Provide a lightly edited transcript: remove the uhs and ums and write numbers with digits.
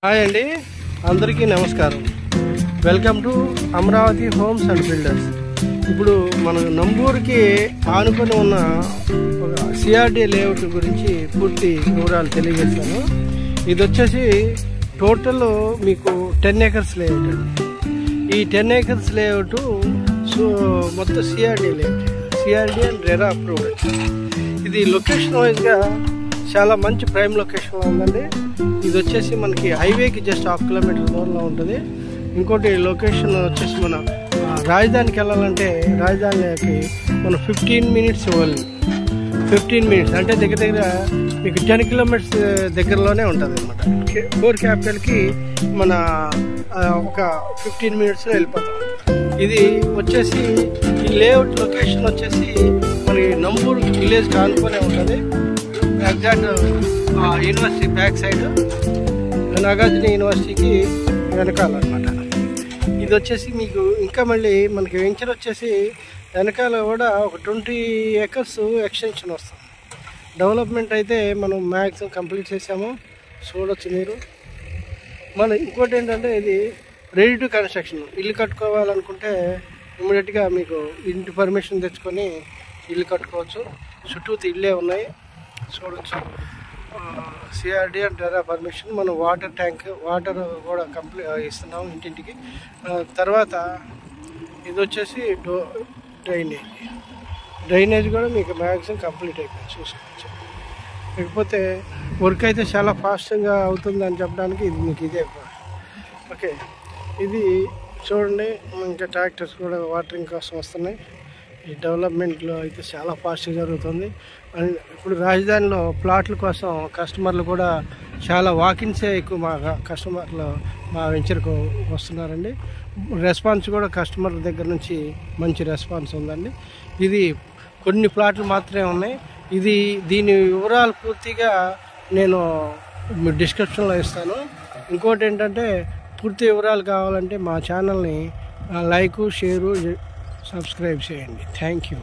Hi అండి, అందరికీ నమస్కారం. Welcome to Amaravati homes and builders. ఇప్పుడు మన నంబూరుకి ఆనుకొని ఉన్న సిఆర్డి లేఅవుట్ గురించి పూర్తి వివరాలు తెలియజేస్తాను. ఇది వచ్చేసి టోటల్ మీకు 10 acres లేఅవుట్ అండి. ఈ 10 acres లేఅవుట్ మొత్తం CRD layout, CRD and RERA approved. ఇది లొకేషన్ వైజ్గా చాలా మంచి ప్రైమ్ లొకేషన్లో ఉందండి. ఇది వచ్చేసి మనకి హైవేకి జస్ట్ 1/2 kilometer దూరంలో ఉంటుంది. ఇంకోటి లొకేషన్ వచ్చేసి మన రాజధానికి వెళ్ళాలంటే రాజధానికి మనం 15 minutes ఓన్లీ. 15 minutes అంటే దగ్గర మీకు 10 kilometers దగ్గరలోనే ఉంటుంది అనమాట. 4 capitalకి మన ఒక 15 minutesలో వెళ్ళిపోతాం. ఇది వచ్చేసి ఈ లేఅవుట్ లొకేషన్ వచ్చేసి మరి నంబూరు విలేజ్కి ఆనుకునే ఉంటుంది. Exact university back side, Nagarjuna యూనివర్సిటీకి వెనకాల అనమాట. ఇది వచ్చేసి మీకు ఇంకా మళ్ళీ మనకి వెంచర్ వచ్చేసి వెనకాల కూడా ఒక 20 acres ఎక్స్టెన్షన్ వస్తుంది. డెవలప్మెంట్ అయితే మనం మ్యాక్సిమం కంప్లీట్ చేసాము, చూడొచ్చు మీరు. మన ఇంకోటి ఏంటంటే ఇది రెడీ టు కన్స్ట్రక్షన్. ఇల్లు కట్టుకోవాలనుకుంటే ఇమ్మీడియట్గా మీకు ఇంటి పర్మిషన్ తెచ్చుకొని ఇల్లు కట్టుకోవచ్చు. చుట్టూ ఇళ్ళే ఉన్నాయి, చూడొచ్చు. CRD and RERA permission. మనం వాటర్ ట్యాంక్, వాటర్ కూడా కంప్లీట్ ఇస్తున్నాం ఇంటింటికి. తర్వాత ఇది వచ్చేసి డ్రైనేజ్ కూడా మీకు మ్యాక్సిమం కంప్లీట్ అయిపోయింది, చూసుకోవచ్చు. లేకపోతే వర్క్ అయితే చాలా ఫాస్ట్గా అవుతుంది అని చెప్పడానికి ఇది మీకు ఇదే. ఓకే, ఇది చూడండి. ఇంకా ట్రాక్టర్స్ కూడా వాటరింగ్ కోసం వస్తున్నాయి. ఈ డెవలప్మెంట్లో అయితే చాలా ఫాస్ట్గా జరుగుతుంది. అండ్ ఇప్పుడు రాజధానిలో ప్లాట్ల కోసం కస్టమర్లు కూడా చాలా వాకిన్సే ఎక్కువ మా కస్టమర్లు మా వెంచర్కు వస్తున్నారండి. రెస్పాన్స్ కూడా కస్టమర్ల దగ్గర నుంచి మంచి రెస్పాన్స్ ఉందండి. ఇది కొన్ని ప్లాట్లు మాత్రమే ఉన్నాయి. దీని వివరాలు పూర్తిగా నేను డిస్క్రిప్షన్లో ఇస్తాను. ఇంకోటి ఏంటంటే పూర్తి వివరాలు కావాలంటే మా ఛానల్ని లైక్, షేరు, సబ్స్క్రైబ్ చేయండి. Thank you.